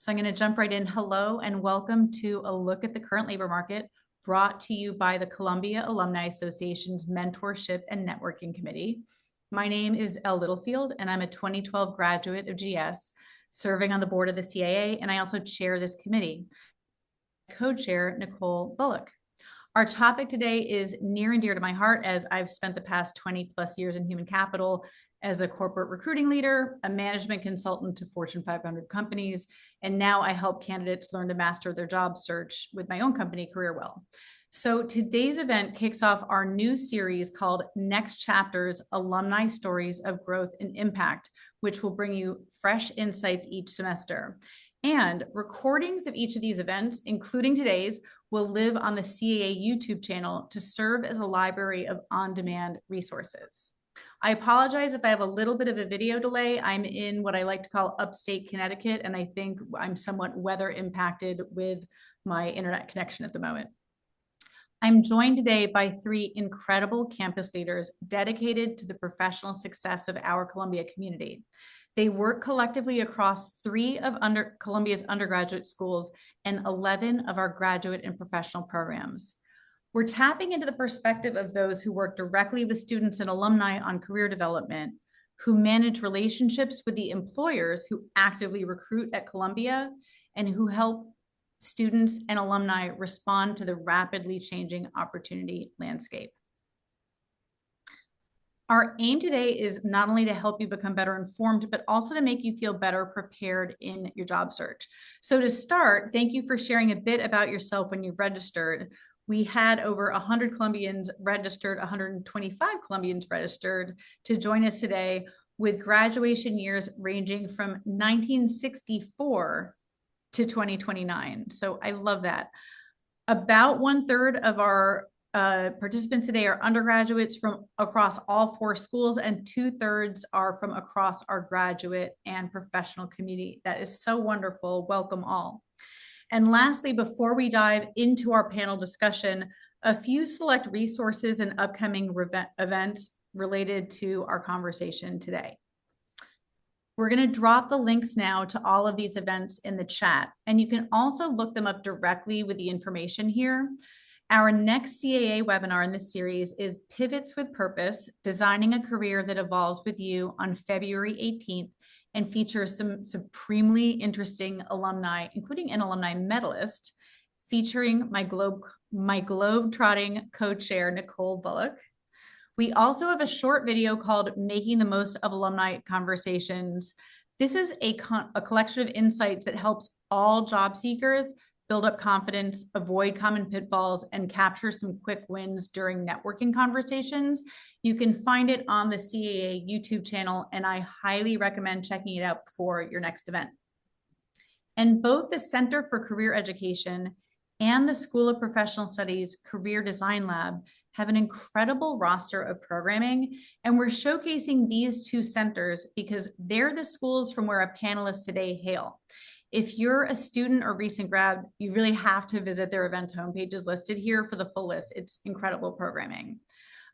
So I'm going to jump right in. Hello and welcome to a look at the current labor market brought to you by the Columbia Alumni Association's Mentorship and Networking Committee. My name is Elle Littlefield and I'm a 2012 graduate of GS serving on the board of the CAA, and I also chair this committee. Co-chair Nicole Bullock. Our topic today is near and dear to my heart as I've spent the past 20 plus years in human capital as a corporate recruiting leader, a management consultant to Fortune 500 companies, and now I help candidates learn to master their job search with my own company, CareerWell. So today's event kicks off our new series called Next Chapters, Alumni Stories of Growth and Impact, which will bring you fresh insights each semester. And recordings of each of these events, including today's, will live on the CAA YouTube channel to serve as a library of on-demand resources. I apologize if I have a little bit of a video delay. I'm in what I like to call upstate Connecticut, and I think I'm somewhat weather impacted with my internet connection at the moment. I'm joined today by three incredible campus leaders dedicated to the professional success of our Columbia community. They work collectively across 3 of Columbia's undergraduate schools and 11 of our graduate and professional programs. We're tapping into the perspective of those who work directly with students and alumni on career development, who manage relationships with the employers who actively recruit at Columbia, and who help students and alumni respond to the rapidly changing opportunity landscape. Our aim today is not only to help you become better informed, but also to make you feel better prepared in your job search. So to start, thank you for sharing a bit about yourself when you registered. We had over 100 Columbians registered, 125 Columbians registered to join us today, with graduation years ranging from 1964 to 2029. So I love that. About 1/3 of our participants today are undergraduates from across all 4 schools, and 2/3 are from across our graduate and professional community. That is so wonderful. Welcome all. And lastly, before we dive into our panel discussion, a few select resources and upcoming events related to our conversation today. We're going to drop the links now to all of these events in the chat, and you can also look them up directly with the information here. Our next CAA webinar in this series is Pivots with Purpose, Designing a Career That Evolves with You, on February 18th, and features some supremely interesting alumni, including an alumni medalist, featuring my globe-trotting co-chair, Nicole Bullock. We also have a short video called Making the Most of Alumni Conversations. This is a collection of insights that helps all job seekers build up confidence, avoid common pitfalls, and capture some quick wins during networking conversations. You can find it on the CAA YouTube channel, and I highly recommend checking it out before your next event. And both the Center for Career Education and the School of Professional Studies Career Design Lab have an incredible roster of programming, and we're showcasing these 2 centers because they're the schools from where our panelists today hail. If you're a student or recent grad, you really have to visit their event homepages listed here for the full list. It's incredible programming.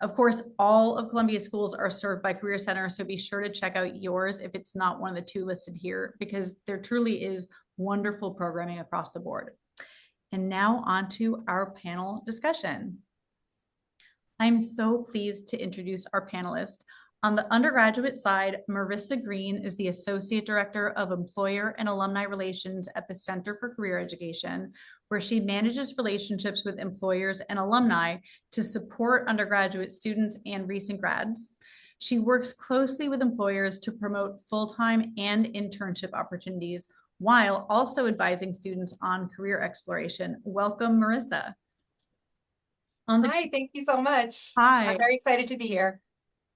Of course, all of Columbia's schools are served by Career Center, so be sure to check out yours if it's not one of the 2 listed here, because there truly is wonderful programming across the board. And now on to our panel discussion. I'm so pleased to introduce our panelists. On the undergraduate side, Marissa Green is the Associate Director of Employer and Alumni Relations at the Center for Career Education, where she manages relationships with employers and alumni to support undergraduate students and recent grads. She works closely with employers to promote full-time and internship opportunities, while also advising students on career exploration. Welcome, Marissa. Hi, thank you so much. Hi. I'm very excited to be here.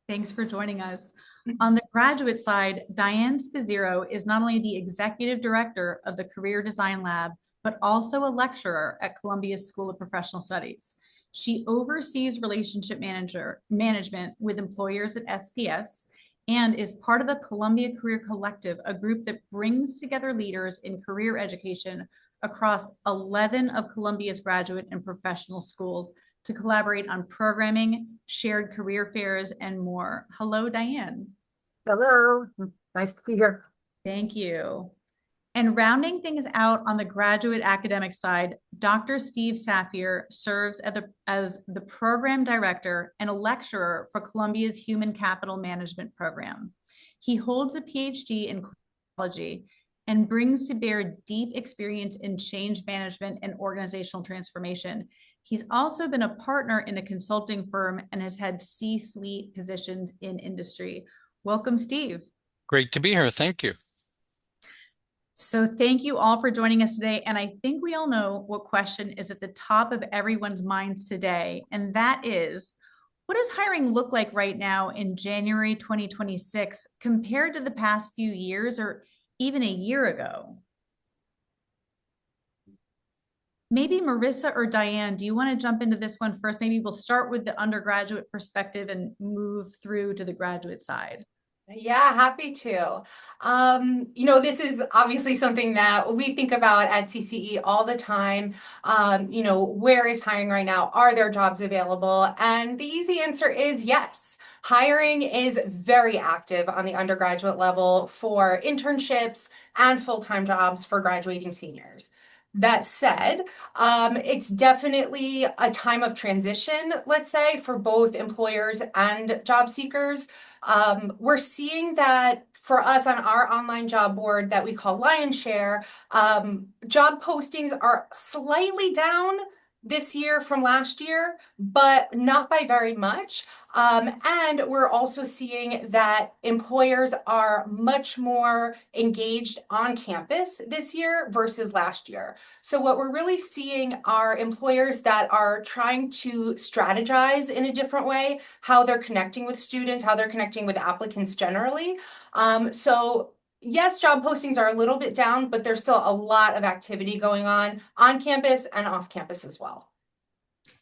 Thanks for joining us. On the graduate side, Diane Spizzero is not only the Executive Director of the Career Design Lab, but also a lecturer at Columbia School of Professional Studies. She oversees relationship management with employers at SPS and is part of the Columbia Career Collective, a group that brings together leaders in career education across 11 of Columbia's graduate and professional schools to collaborate on programming, shared career fairs, and more. Hello, Diane. Hello, nice to be here. Thank you. And rounding things out on the graduate academic side, Dr. Steve Safier serves as the program director and a lecturer for Columbia's Human Capital Management program. He holds a PhD in psychology and brings to bear deep experience in change management and organizational transformation. He's also been a partner in a consulting firm and has had C-suite positions in industry. Welcome, Steve. Great to be here. Thank you. So thank you all for joining us today. And I think we all know what question is at the top of everyone's minds today. And that is, what does hiring look like right now in January 2026 compared to the past few years or even a year ago? Maybe Marissa or Diane, do you want to jump into this one first? Maybe we'll start with the undergraduate perspective and move through to the graduate side. Yeah, happy to. This is obviously something that we think about at CCE all the time. Where is hiring right now? Are there jobs available? And the easy answer is yes. Hiring is very active on the undergraduate level for internships and full-time jobs for graduating seniors. That said, it's definitely a time of transition, let's say, for both employers and job seekers. We're seeing that for us on our online job board that we call Lionshare, job postings are slightly down this year from last year, but not by very much. And we're also seeing that employers are much more engaged on campus this year versus last year. So what we're really seeing are employers that are trying to strategize in a different way, how they're connecting with students, how they're connecting with applicants generally. Yes, job postings are a little bit down, but there's still a lot of activity going on campus and off campus as well.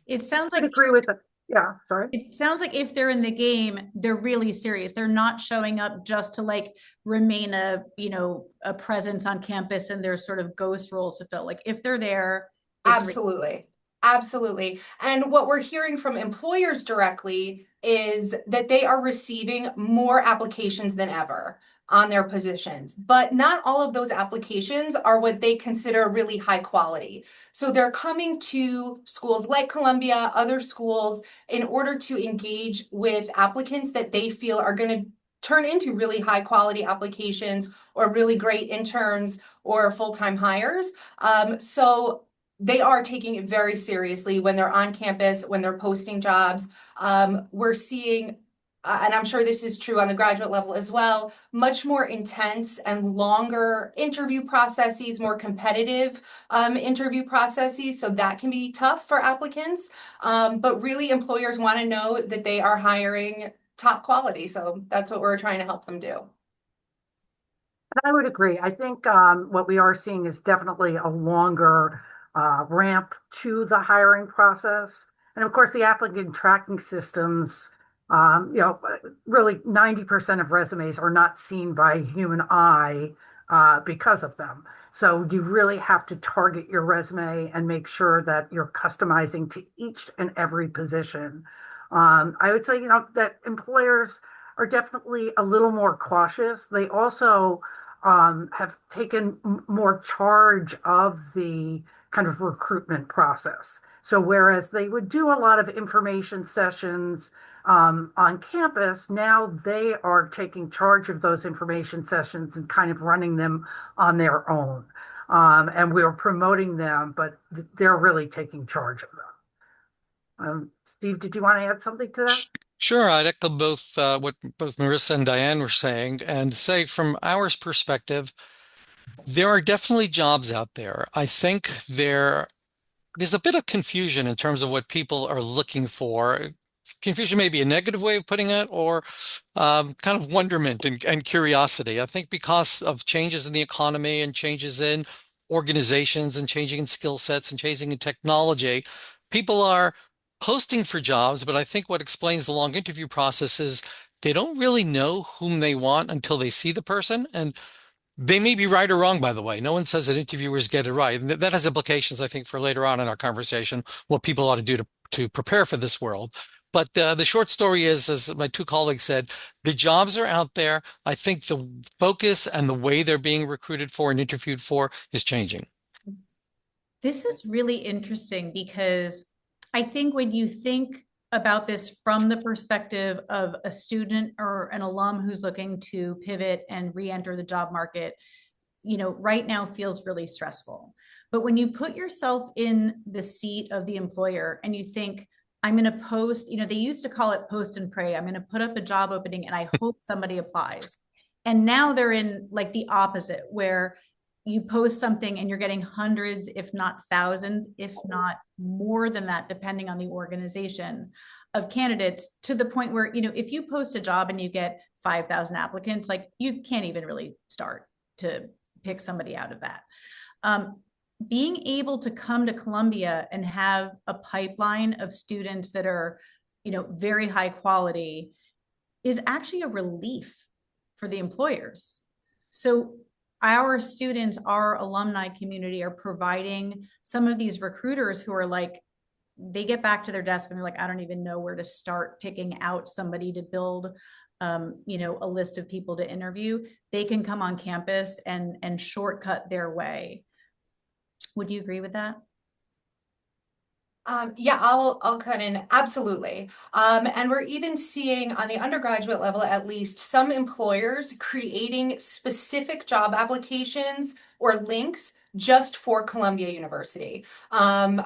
It sounds like I agree with it. Yeah, sorry. It sounds like if they're in the game, they're really serious. They're not showing up just to remain a presence on campus and there's sort of ghost roles to fill. Like if they're there, absolutely. Absolutely. And what we're hearing from employers directly is that they are receiving more applications than ever on their positions, but not all of those applications are what they consider really high quality. So they're coming to schools like Columbia, other schools, in order to engage with applicants that they feel are going to turn into really high quality applications or really great interns or full-time hires. So they are taking it very seriously when they're on campus, when they're posting jobs. We're seeing, and I'm sure this is true on the graduate level as well, much more intense and longer interview processes, more competitive interview processes. So that can be tough for applicants. But really, employers want to know that they are hiring top quality. So that's what we're trying to help them do. I would agree. I think what we are seeing is definitely a longer ramp to the hiring process. And of course, the applicant tracking systems, really 90% of resumes are not seen by human eye because of them. So you really have to target your resume and make sure that you're customizing to each and every position. I would say, that employers are definitely a little more cautious. They also have taken more charge of the kind of recruitment process. So whereas they would do a lot of information sessions on campus, now they are taking charge of those information sessions and kind of running them on their own. And we're promoting them, but they're really taking charge of them. Steve, did you want to add something to that? Sure, I'd echo what both Marissa and Diane were saying and say from our perspective, there are definitely jobs out there. I think there's a bit of confusion in terms of what people are looking for. Confusion may be a negative way of putting it, or kind of wonderment and curiosity. I think because of changes in the economy and changes in organizations and changing in skill sets and changing in technology, people are posting for jobs, but I think what explains the long interview process is they don't really know whom they want until they see the person. And they may be right or wrong, by the way. No one says that interviewers get it right. And that has implications, I think, for later on in our conversation, what people ought to do to prepare for this world. But the short story is, as my two colleagues said, the jobs are out there. I think the focus and the way they're being recruited for and interviewed for is changing. This is really interesting because I think when you think about this from the perspective of a student or an alum who's looking to pivot and re-enter the job market, right now feels really stressful. But when you put yourself in the seat of the employer and you think, I'm going to post, they used to call it post and pray. I'm going to put up a job opening and I hope somebody applies. And now they're in like the opposite, where you post something and you're getting hundreds, if not thousands, if not more than that, depending on the organization, of candidates, to the point where, if you post a job and you get 5,000 applicants, like you can't even really start to pick somebody out of that. Being able to come to Columbia and have a pipeline of students that are, very high quality is actually a relief for the employers. So our students, our alumni community, are providing some of these recruiters who are like, they get back to their desk and they're like, I don't even know where to start picking out somebody to build a list of people to interview. They can come on campus and shortcut their way. Would you agree with that? Yeah, I'll cut in. Absolutely. And we're even seeing on the undergraduate level, at least, some employers creating specific job applications or links just for Columbia University. I'm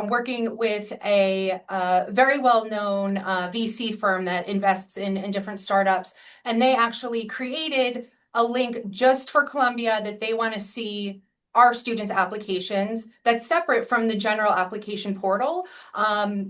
working with a very well-known VC firm that invests in different startups, and they actually created a link just for Columbia that they want to see our students' applications that's separate from the general application portal,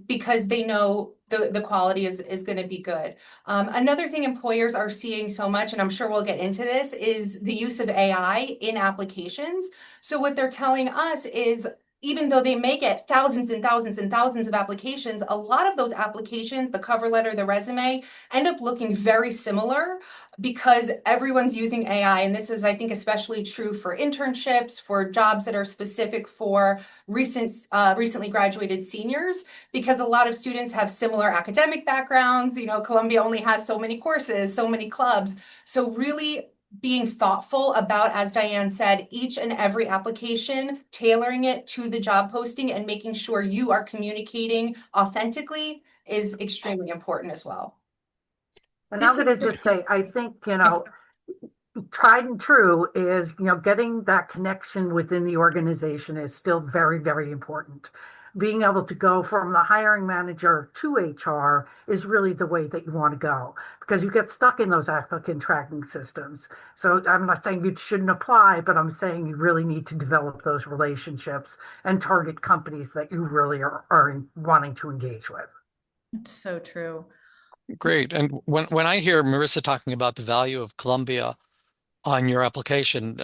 because they know the quality is going to be good. Another thing employers are seeing so much, and I'm sure we'll get into this, is the use of AI in applications. So what they're telling us is, even though they may get thousands and thousands and thousands of applications, a lot of those applications, the cover letter, the resume, end up looking very similar because everyone's using AI. And this is, I think, especially true for internships, for jobs that are specific for recently graduated seniors, because a lot of students have similar academic backgrounds. Columbia only has so many courses, so many clubs. So really being thoughtful about, as Diane said, each and every application, tailoring it to the job posting and making sure you are communicating authentically is extremely important as well. And I'm going to just say, I think, tried and true is, getting that connection within the organization is still very, very important. Being able to go from the hiring manager to HR is really the way that you want to go, because you get stuck in those applicant tracking systems. So I'm not saying you shouldn't apply, but I'm saying you really need to develop those relationships and target companies that you really are wanting to engage with. It's so true. Great. And when I hear Marissa talking about the value of Columbia on your application,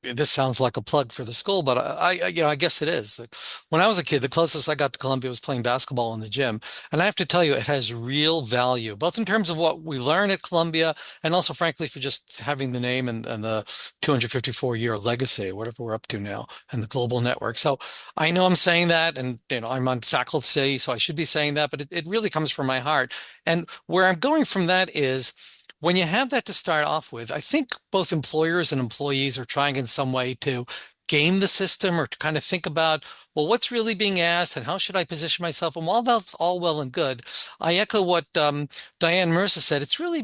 this sounds like a plug for the school, but I guess it is. When I was a kid, the closest I got to Columbia was playing basketball in the gym. And I have to tell you, it has real value, both in terms of what we learn at Columbia and also, frankly, for just having the name and the 254-year legacy, whatever we're up to now, and the global network. So I know I'm saying that, and I'm on faculty, so I should be saying that, but it really comes from my heart. And where I'm going from that is, when you have that to start off with, I think both employers and employees are trying in some way to game the system or to kind of think about, well, what's really being asked and how should I position myself? And while that's all well and good, I echo what Diane Mercer said. It's really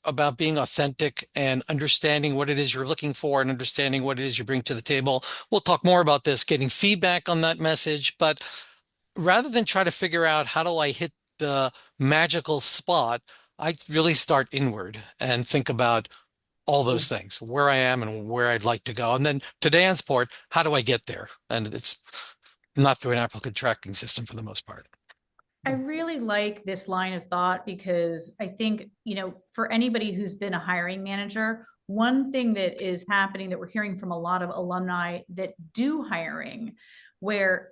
about being authentic and understanding what it is you're looking for and understanding what it is you bring to the table. We'll talk more about this, getting feedback on that message, but rather than try to figure out how do I hit the magical spot, I really start inward and think about all those things, where I am and where I'd like to go. And then to Dan's part, how do I get there? And it's not through an applicant tracking system for the most part. I really like this line of thought because I think, for anybody who's been a hiring manager, one thing that is happening that we're hearing from a lot of alumni that do hiring, where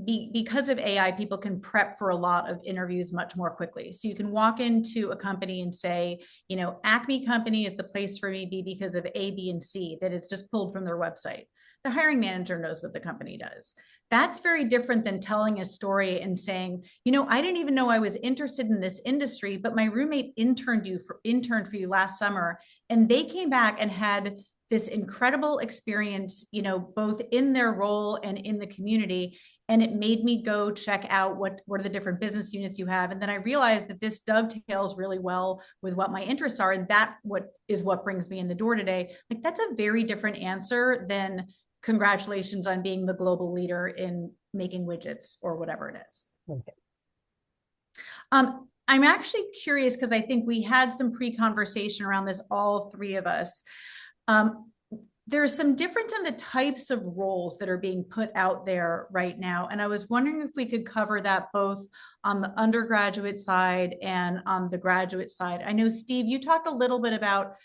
because of AI, people can prep for a lot of interviews much more quickly. So you can walk into a company and say, you know, Acme Company is the place for me because of A, B, and C, that it's just pulled from their website. The hiring manager knows what the company does. That's very different than telling a story and saying, you know, I didn't even know I was interested in this industry, but my roommate interned for you last summer, and they came back and had this incredible experience, you know, both in their role and in the community. And it made me go check out what are the different business units you have. And then I realized that this dovetails really well with what my interests are. And that what brings me in the door today. Like, that's a very different answer than congratulations on being the global leader in making widgets or whatever it is. Okay. I'm actually curious because I think we had some pre-conversation around this, all three of us. There's some difference in the types of roles that are being put out there right now. And I was wondering if we could cover that both on the undergraduate side and on the graduate side. I know, Steve, you talked a little bit about,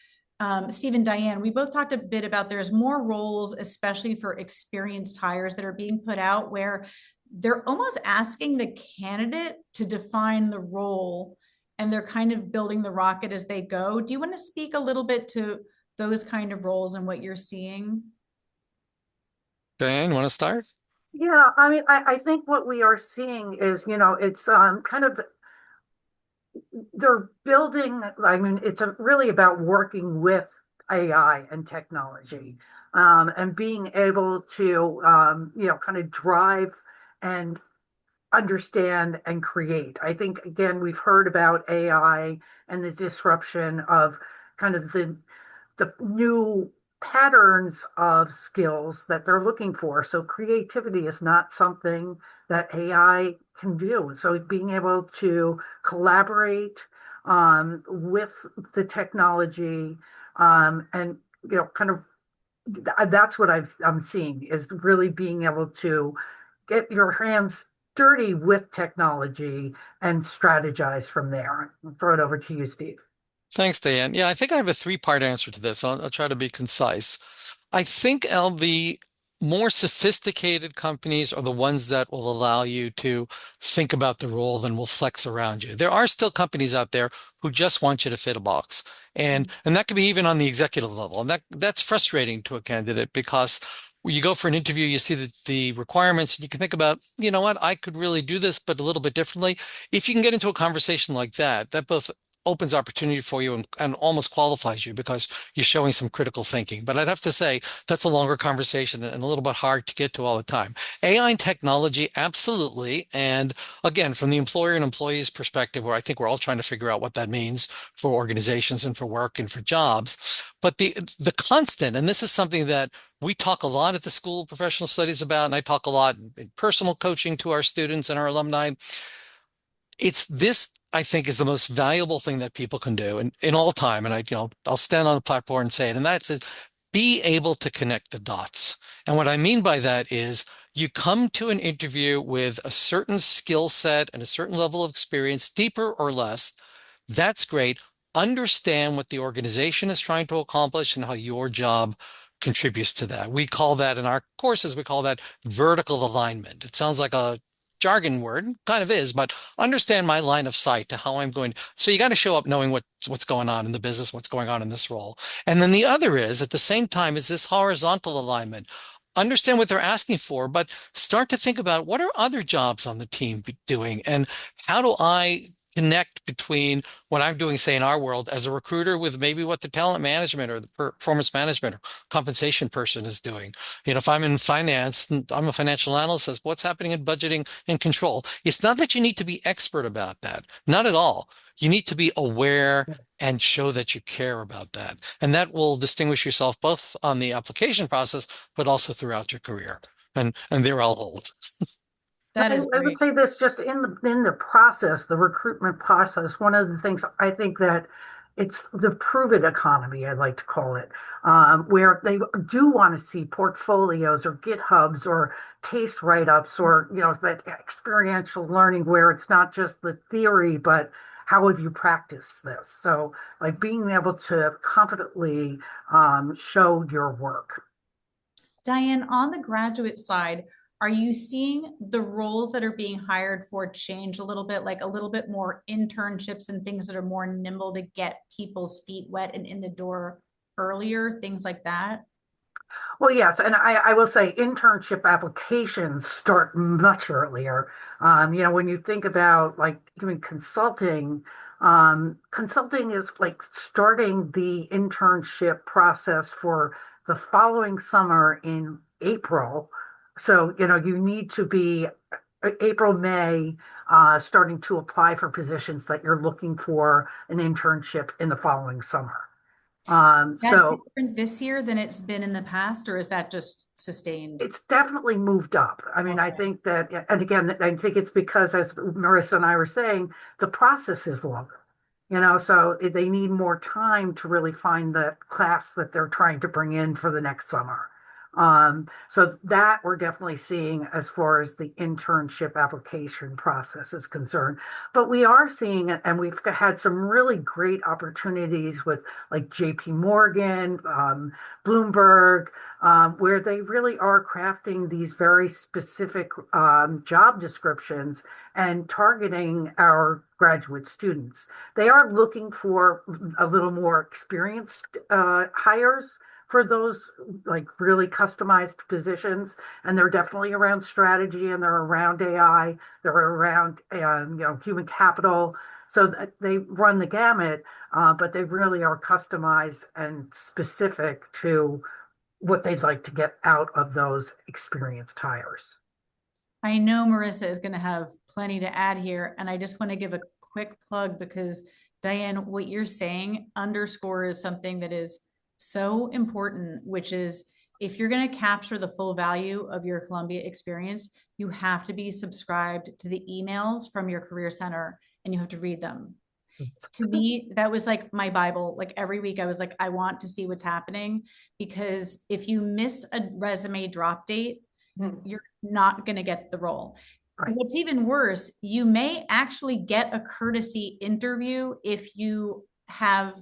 Steve and Diane, we both talked a bit about there's more roles, especially for experienced hires, that are being put out where they're almost asking the candidate to define the role, and they're kind of building the rocket as they go. Do you want to speak a little bit to those kind of roles and what you're seeing? Diane, you want to start? Yeah, I mean, I think what we are seeing is, you know, it's kind of, they're building, I mean, it's really about working with AI and technology, and being able to, you know, kind of drive and understand and create. I think, again, we've heard about AI and the disruption of kind of the new patterns of skills that they're looking for. So creativity is not something that AI can do. So being able to collaborate with the technology, and you know, kind of that's what I'm seeing, is really being able to get your hands dirty with technology and strategize from there. I'll throw it over to you, Steve. Thanks, Diane. Yeah, I think I have a three-part answer to this. I'll try to be concise. I think, the more sophisticated companies are the ones that will allow you to think about the role and will flex around you. There are still companies out there who just want you to fit a box. And that could be even on the executive level. And that's frustrating to a candidate, because when you go for an interview, you see the requirements, and you can think about, you know what, I could really do this, but a little bit differently. If you can get into a conversation like that, that both opens opportunity for you and almost qualifies you because you're showing some critical thinking. But I'd have to say that's a longer conversation and a little bit hard to get to all the time. AI and technology, absolutely. And again, from the employer and employee's perspective, where I think we're all trying to figure out what that means for organizations and for work and for jobs. But the constant, and this is something that we talk a lot at the School of Professional Studies about, and I talk a lot in personal coaching to our students and our alumni. It's this, I think, is the most valuable thing that people can do in all time. And I'll stand on the platform and say it. And that's it, be able to connect the dots. And what I mean by that is you come to an interview with a certain skill set and a certain level of experience, deeper or less. That's great. Understand what the organization is trying to accomplish and how your job contributes to that. We call that in our courses, we call that vertical alignment. It sounds like a jargon word, kind of is, but understand my line of sight to how I'm going. So you got to show up knowing what's going on in the business, what's going on in this role. And then the other is, at the same time, is this horizontal alignment. Understand what they're asking for, but start to think about what are other jobs on the team doing, and how do I connect between what I'm doing, say, in our world as a recruiter, with maybe what the talent management or the performance management or compensation person is doing. You know, if I'm in finance, I'm a financial analyst, says what's happening in budgeting and control. It's not that you need to be expert about that. Not at all. You need to be aware and show that you care about that. And that will distinguish yourself both on the application process, but also throughout your career. And there I'll hold. That I is would great. say this, just in the process, the recruitment process. One of the things I think that it's the prove it economy, I like to call it, where they do want to see portfolios or GitHubs or case write-ups, or that experiential learning where it's not just the theory, but how have you practiced this? So like being able to confidently show your work. Diane, on the graduate side, are you seeing the roles that are being hired for change a little bit, like a little bit more internships and things that are more nimble to get people's feet wet and in the door earlier, things like that? Well, yes, and I will say internship applications start much earlier. When you think about like even consulting, consulting is like starting the internship process for the following summer in April. So, you need to be April, May, starting to apply for positions that you're looking for an internship in the following summer. That So different this year than it's been in the past, or is that just sustained? it's definitely moved up. I mean, I think that, and again, I think it's because, as Marissa and I were saying, the process is longer. So they need more time to really find the class that they're trying to bring in for the next summer. So that we're definitely seeing as far as the internship application process is concerned. But we are seeing it, and we've had some really great opportunities with like JP Morgan, Bloomberg, where they really are crafting these very specific job descriptions and targeting our graduate students. They are looking for a little more experienced hires for those like really customized positions, and they're definitely around strategy, and they're around AI, they're around human capital. So they run the gamut, but they really are customized and specific to what they'd like to get out of those experienced hires. I know Marissa is going to have plenty to add here, and I just want to give a quick plug because Diane, what you're saying underscores something that is so important, which is if you're going to capture the full value of your Columbia experience, you have to be subscribed to the emails from your career center and you have to read them. To me, that was like my Bible. Like every week, I was like, I want to see what's happening because if you miss a resume drop date, you're not going to get the role. Right. What's even worse, you may actually get a courtesy interview if you have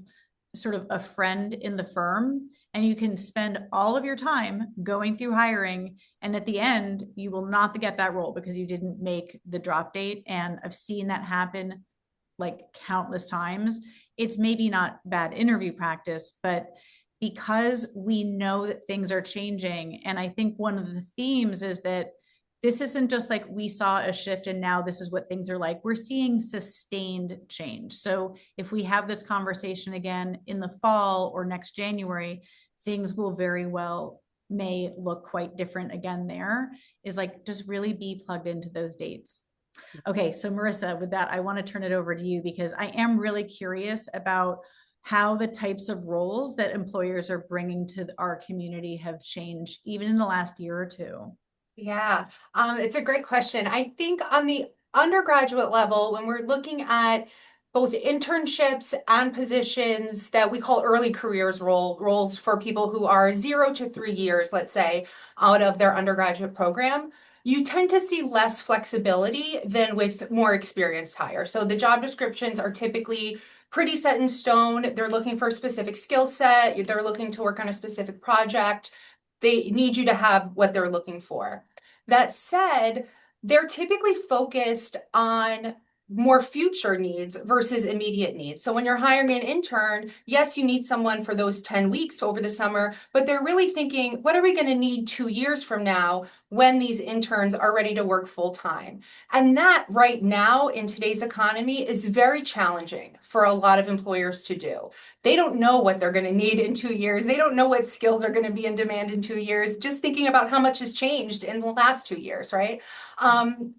sort of a friend in the firm and you can spend all of your time going through hiring. And at the end, you will not get that role because you didn't make the drop date. And I've seen that happen like countless times. It's maybe not bad interview practice, but because we know that things are changing. And I think one of the themes is that this isn't just like we saw a shift and now this is what things are like. We're seeing sustained change. So if we have this conversation again in the fall or next January, things will very well may look quite different again. There is like just really be plugged into those dates. Okay, so Marissa, with that, I want to turn it over to you because I am really curious about how the types of roles that employers are bringing to our community have changed even in the last year or two. Yeah, it's a great question. I think on the undergraduate level, when we're looking at both internships and positions that we call early careers roles for people who are 0 to 3 years, let's say, out of their undergraduate program, you tend to see less flexibility than with more experienced hires. So the job descriptions are typically pretty set in stone. They're looking for a specific skill set. They're looking to work on a specific project. They need you to have what they're looking for. That said, they're typically focused on more future needs versus immediate needs. So when you're hiring an intern, yes, you need someone for those 10 weeks over the summer, but they're really thinking, what are we going to need 2 years from now when these interns are ready to work full time? And that right now in today's economy is very challenging for a lot of employers to do. They don't know what they're going to need in 2 years. They don't know what skills are going to be in demand in 2 years, just thinking about how much has changed in the last 2 years, right?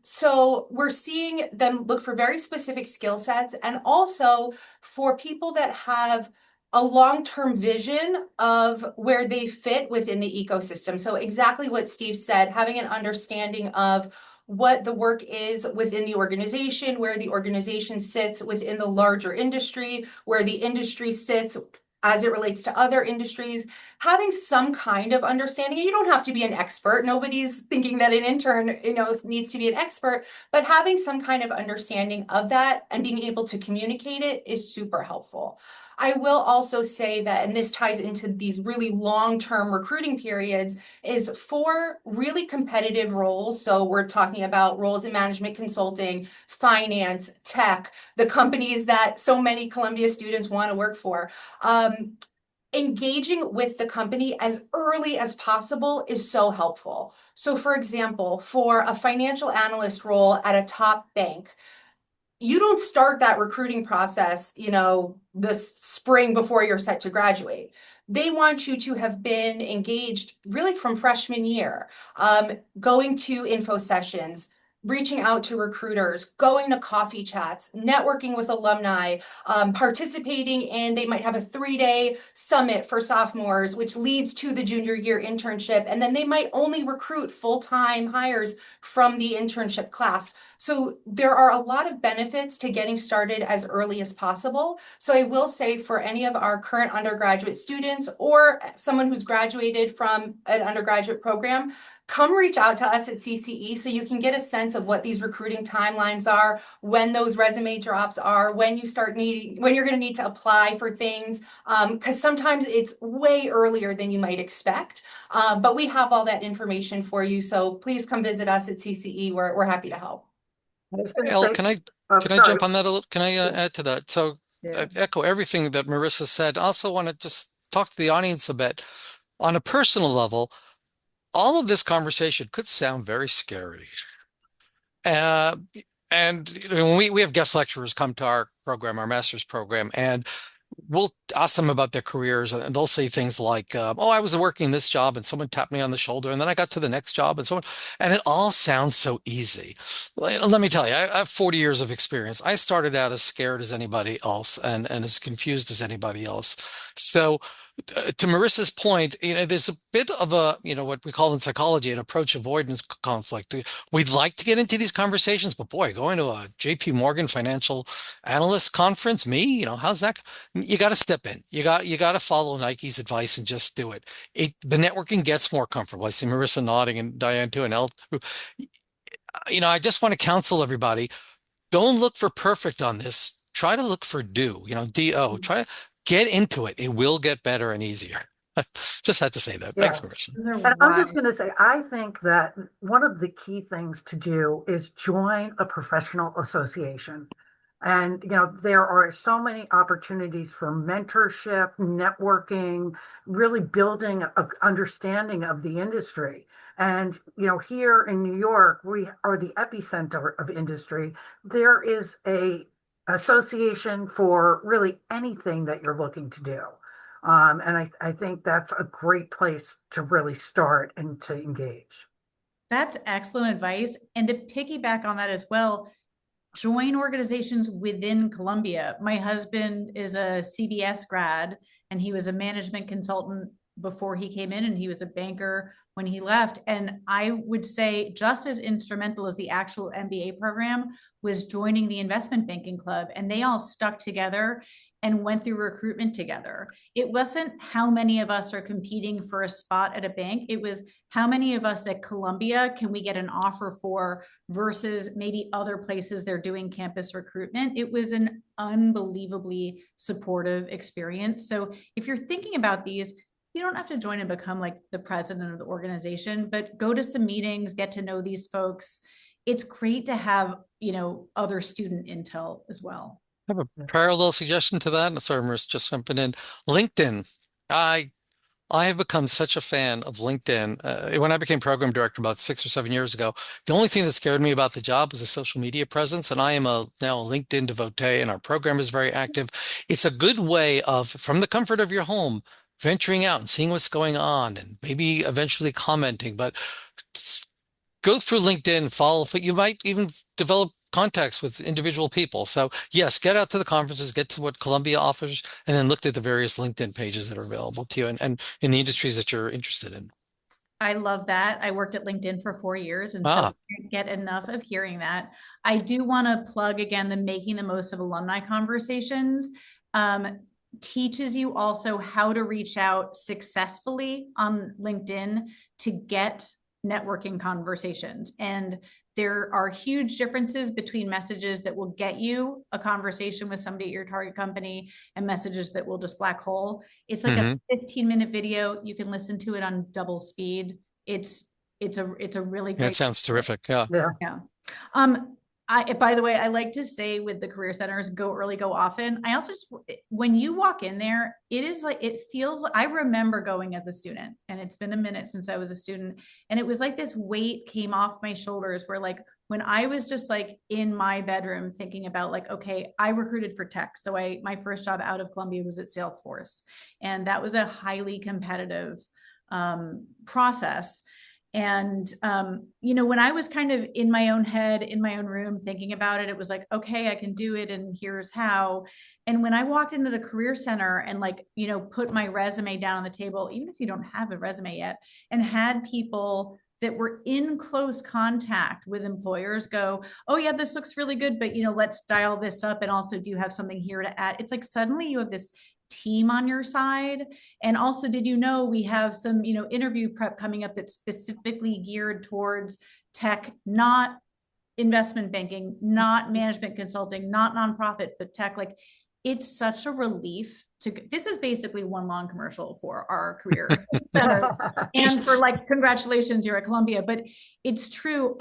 So we're seeing them look for very specific skill sets and also for people that have a long-term vision of where they fit within the ecosystem. So exactly what Steve said, having an understanding of what the work is within the organization, where the organization sits within the larger industry, where the industry sits as it relates to other industries, having some kind of understanding. You don't have to be an expert. Nobody's thinking that an intern, needs to be an expert, but having some kind of understanding of that and being able to communicate it is super helpful. I will also say that, and this ties into these really long-term recruiting periods, is for really competitive roles. So we're talking about roles in management consulting, finance, tech, the companies that so many Columbia students want to work for. Engaging with the company as early as possible is so helpful. So for example, for a financial analyst role at a top bank, you don't start that recruiting process, this spring before you're set to graduate. They want you to have been engaged really from freshman year, going to info sessions, reaching out to recruiters, going to coffee chats, networking with alumni, participating in, they might have a 3-day summit for sophomores, which leads to the junior year internship. And then they might only recruit full-time hires from the internship class. So there are a lot of benefits to getting started as early as possible. So I will say for any of our current undergraduate students or someone who's graduated from an undergraduate program, come reach out to us at CCE so you can get a sense of what these recruiting timelines are, when those resume drops are, when you're going to need to apply for things, because sometimes it's way earlier than you might expect. But we have all that information for you. So please come visit us at CCE. We're happy to help. I was going to Elle, say, can I sorry. jump on that a little? Can I add to that? So Yeah. I echo everything that Marissa said. I also want to just talk to the audience a bit. On a personal level, all of this conversation could sound very scary. Uh, and when we have guest lecturers come to our program, our master's program, and we'll ask them about their careers, and they'll say things like, "Oh, I was working this job, and someone tapped me on the shoulder, and then I got to the next job, and someone," and it all sounds so easy. Let me tell you, I have 40 years of experience. I started out as scared as anybody else, and as confused as anybody else. So to Marissa's point, there's a bit of a, what we call in psychology, an approach avoidance conflict. We'd like to get into these conversations, but boy, going to a JP Morgan financial analyst conference, how's that? You got to step in. You got to follow Nike's advice and just do it. The networking gets more comfortable. I see Marissa nodding and Diane too, and Elle too. I just want to counsel everybody. Don't look for perfect on this. Try to look for do, DO. Try get into it. It will get better and easier. Just had to say that. Yeah. Thanks, Marissa. And I'm just going to say, I think that one of the key things to do is join a professional association. And, there are so many opportunities for mentorship, networking, really building an understanding of the industry. And, here in New York, we are the epicenter of industry. There is a association for really anything that you're looking to do. And I think that's a great place to really start and to engage. That's excellent advice. And to piggyback on that as well, join organizations within Columbia. My husband is a CBS grad, and he was a management consultant before he came in, and he was a banker when he left. And I would say just as instrumental as the actual MBA program was joining the investment banking club, and they all stuck together and went through recruitment together. It wasn't how many of us are competing for a spot at a bank. It was how many of us at Columbia can we get an offer for versus maybe other places they're doing campus recruitment. It was an unbelievably supportive experience. So if you're thinking about these, you don't have to join and become like the president of the organization, but go to some meetings, get to know these folks. It's great to have, other student intel as well. I have a parallel suggestion to that. Sorry, Marissa, just jumping in. LinkedIn. I have become such a fan of LinkedIn. When I became program director about 6 or 7 years ago, the only thing that scared me about the job was the social media presence. And I am now a LinkedIn devotee, and our program is very active. It's a good way of, from the comfort of your home, venturing out and seeing what's going on and maybe eventually commenting. But go through LinkedIn, follow, but you might even develop contacts with individual people. So yes, get out to the conferences, get to what Columbia offers, and then look at the various LinkedIn pages that are available to you and in the industries that you're interested in. I love that. I worked at LinkedIn for 4 years, and so I can't get enough of hearing that. I do want to plug again the Making the Most of Alumni Conversations. Teaches you also how to reach out successfully on LinkedIn to get networking conversations. And there are huge differences between messages that will get you a conversation with somebody at your target company and messages that will just black hole. It's like a 15-minute video. You can listen to it on double speed. It's a really great. That sounds terrific. Yeah. Yeah. By the way, I like to say with the career centers, go early, go often. I also just, when you walk in there, it is like, it feels, I remember going as a student, and it's been a minute since I was a student. And it was like this weight came off my shoulders where, like, when I was just like in my bedroom thinking about like, okay, I recruited for tech. So my first job out of Columbia was at Salesforce. And that was a highly competitive process. And, when I was kind of in my own head, in my own room, thinking about it, it was like, okay, I can do it. And here's how. And when I walked into the career center and like, put my resume down on the table, even if you don't have a resume yet, and had people that were in close contact with employers go, oh yeah, this looks really good, but let's dial this up. And also, do you have something here to add? It's like, suddenly you have this team on your side. And also, did you know we have some, interview prep coming up that's specifically geared towards tech, not investment banking, not management consulting, not nonprofit, but tech. Like, it's such a relief this is basically one long commercial for our career center. And for like, congratulations, you're at Columbia. But it's true.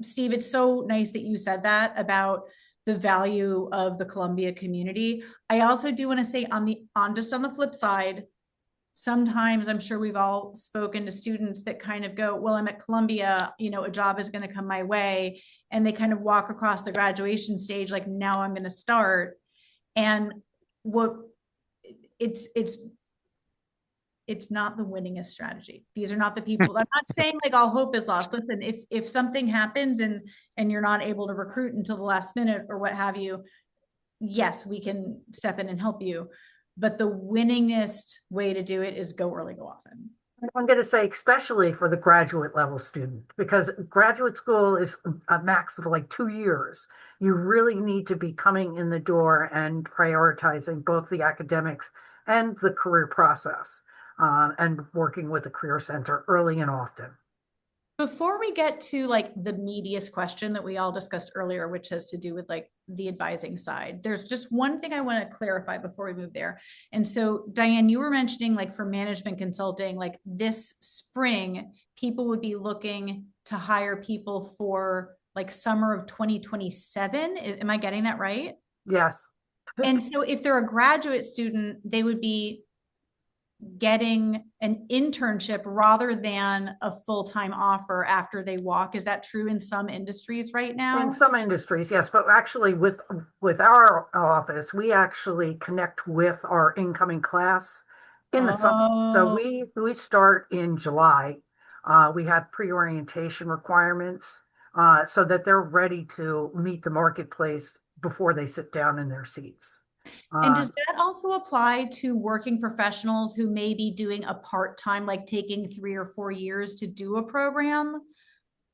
Steve, it's so nice that you said that about the value of the Columbia community. I also do want to say on the flip side, sometimes I'm sure we've all spoken to students that kind of go, well, I'm at Columbia, a job is going to come my way. And they kind of walk across the graduation stage, like, now I'm going to start. And it's not the winningest strategy. These are not the people. I'm not saying like all hope is lost. Listen, if something happens and you're not able to recruit until the last minute or what have you, yes, we can step in and help you. But the winningest way to do it is go early, go often. I'm going to say, especially for the graduate level student, because graduate school is a max of like 2 years. You really need to be coming in the door and prioritizing both the academics and the career process, and working with the career center early and often. Before we get to like the meatiest question that we all discussed earlier, which has to do with like the advising side, there's just one thing I want to clarify before we move there. And so, Diane, you were mentioning like for management consulting, like this spring, people would be looking to hire people for like summer of 2027. Am I getting that right? Yes. And so if they're a graduate student, they would be getting an internship rather than a full-time offer after they walk. Is that true in some industries right now? In some industries, yes, but actually with our office, we actually connect with our incoming class in the summer. So we start in July. We have pre-orientation requirements so that they're ready to meet the marketplace before they sit down in their seats. And does that also apply to working professionals who may be doing a part-time, like taking 3 or 4 years to do a program?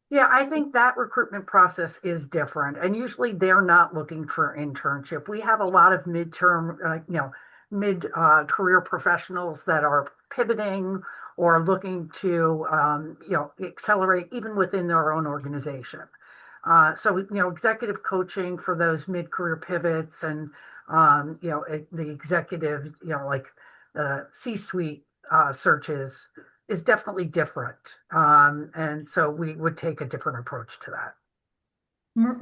Yeah, I think that recruitment process is different. And usually they're not looking for internship. We have a lot of mid-career professionals that are pivoting or looking to, accelerate even within their own organization. So, executive coaching for those mid-career pivots and the executive, C-suite searches is definitely different. And so we would take a different approach to that.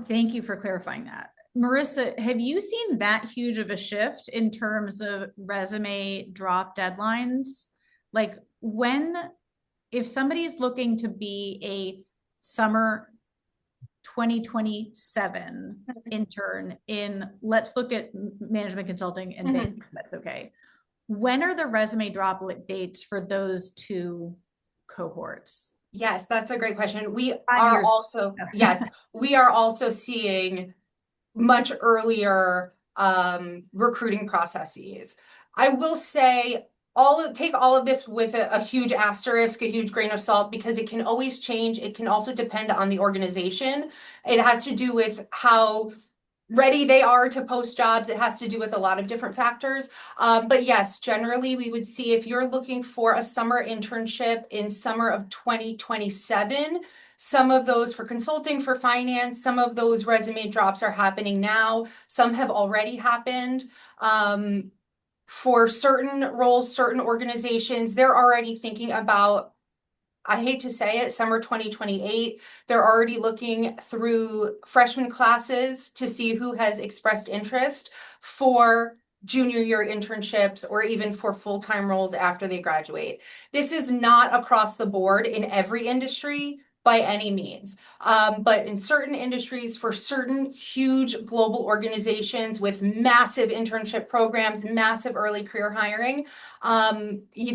Thank you for clarifying that. Marissa, have you seen that huge of a shift in terms of resume drop deadlines? Like if somebody's looking to be a summer 2027 intern let's look at management consulting and banking, that's okay. When are the resume drop dates for those two cohorts? Yes, that's a great question. We are also seeing much earlier recruiting processes. I will say take all of this with a huge asterisk, a huge grain of salt, because it can always change. It can also depend on the organization. It has to do with how ready they are to post jobs. It has to do with a lot of different factors. But yes, generally we would see if you're looking for a summer internship in summer of 2027, some of those for consulting, for finance, some of those resume drops are happening now. Some have already happened. For certain roles, certain organizations, they're already thinking about, I hate to say it, summer 2028. They're already looking through freshman classes to see who has expressed interest for junior year internships or even for full-time roles after they graduate. This is not across the board in every industry by any means. But in certain industries, for certain huge global organizations with massive internship programs, massive early career hiring,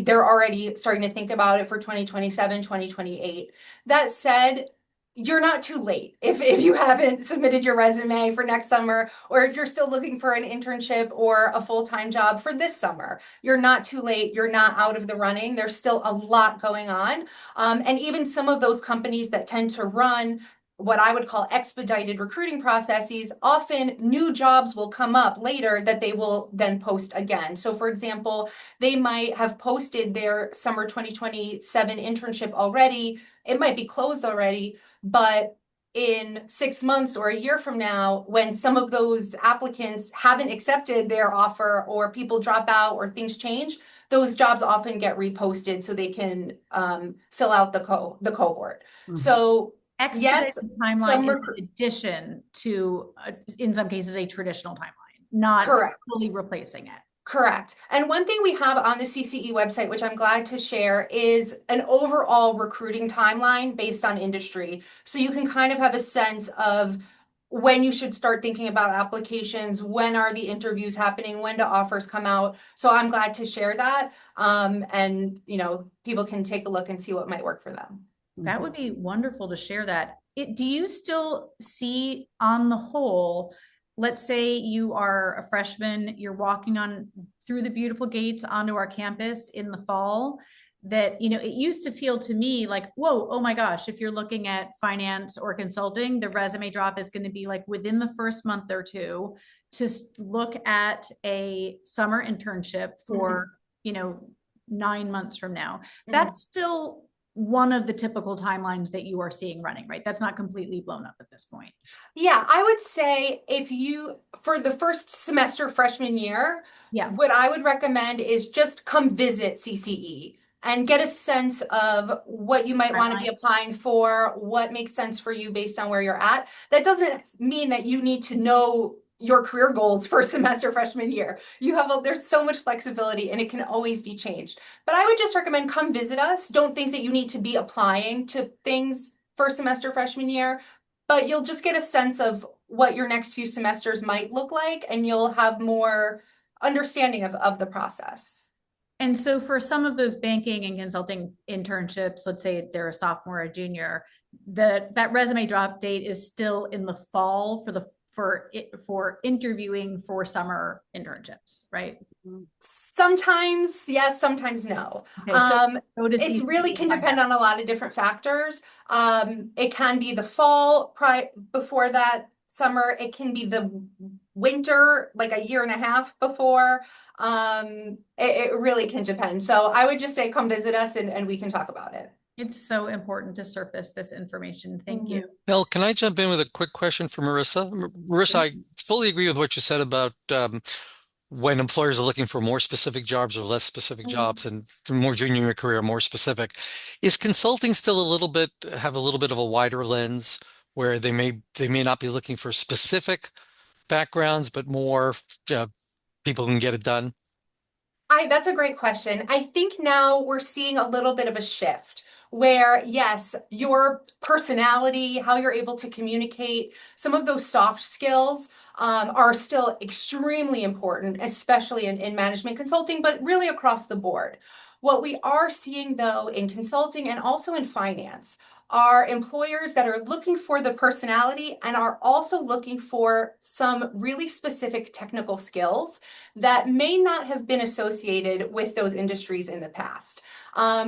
they're already starting to think about it for 2027, 2028. That said, you're not too late if you haven't submitted your resume for next summer, or if you're still looking for an internship or a full-time job for this summer. You're not too late. You're not out of the running. There's still a lot going on. And even some of those companies that tend to run what I would call expedited recruiting processes, often new jobs will come up later that they will then post again. So for example, they might have posted their summer 2027 internship already. It might be closed already, but in 6 months or a year from now, when some of those applicants haven't accepted their offer or people drop out or things change, those jobs often get reposted so they can fill out the cohort. Mhm. So Expedited yes, timeline is in addition to, in some cases, a traditional timeline, not correct. fully replacing it. Correct. And one thing we have on the CCE website, which I'm glad to share, is an overall recruiting timeline based on industry. So you can kind of have a sense of when you should start thinking about applications, when are the interviews happening, when do offers come out. So I'm glad to share that. And people can take a look and see what might work for them. That would be wonderful to share that. Do you still see on the whole, let's say you are a freshman, you're walking on through the beautiful gates onto our campus in the fall, that, it used to feel to me like, whoa, oh my gosh, if you're looking at finance or consulting, the resume drop is going to be like within the first month or two to look at a summer internship for, 9 months from now. That's still one of the typical timelines that you are seeing running, right? That's not completely blown up at this point. Yeah, I would say for the first semester freshman year, Yeah. what I would recommend is just come visit CCE and get a sense of what you might want to be applying for, what makes sense for you based on where you're at. That doesn't mean that you need to know your career goals for semester freshman year. There's so much flexibility and it can always be changed. But I would just recommend come visit us. Don't think that you need to be applying to things first semester freshman year, but you'll just get a sense of what your next few semesters might look like, and you'll have more understanding of the process. And so for some of those banking and consulting internships, let's say they're a sophomore or a junior, that resume drop date is still in the fall for interviewing for summer internships, right? Sometimes yes, sometimes no. Okay, so it really can depend on a lot of different factors. It can be the fall before that summer. It can be the winter, like a year and a half before. It really can depend. So I would just say come visit us and we can talk about it. It's so important to surface this information. Thank you. Mel, can I jump in with a quick question for Marissa? Marissa, I fully agree with what you said about when employers are looking for more specific jobs or less specific jobs, and more junior in your career, more specific. Is consulting still have a little bit of a wider lens where they may not be looking for specific backgrounds, but more people can get it done? That's a great question. I think now we're seeing a little bit of a shift where, yes, your personality, how you're able to communicate, some of those soft skills are still extremely important, especially in management consulting, but really across the board. What we are seeing, though, in consulting and also in finance are employers that are looking for the personality and are also looking for some really specific technical skills that may not have been associated with those industries in the past.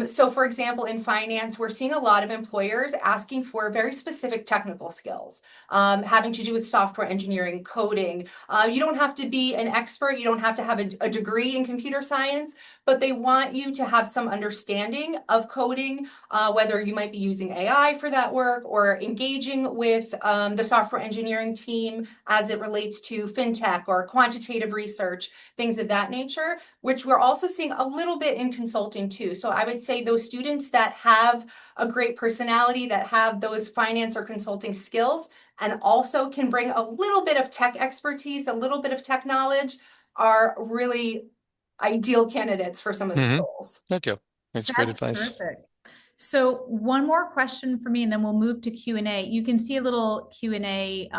So for example, in finance, we're seeing a lot of employers asking for very specific technical skills, having to do with software engineering, coding. You don't have to be an expert, you don't have to have a degree in computer science, but they want you to have some understanding of coding, whether you might be using AI for that work or engaging with the software engineering team as it relates to fintech or quantitative research, things of that nature, which we're also seeing a little bit in consulting too. So I would say those students that have a great personality, that have those finance or consulting skills, and also can bring a little bit of tech expertise, a little bit of tech knowledge, are really ideal candidates for some of these roles. Thank you. That's great That's advice. terrific. So one more question for me, and then we'll move to Q&A. You can see a little Q&A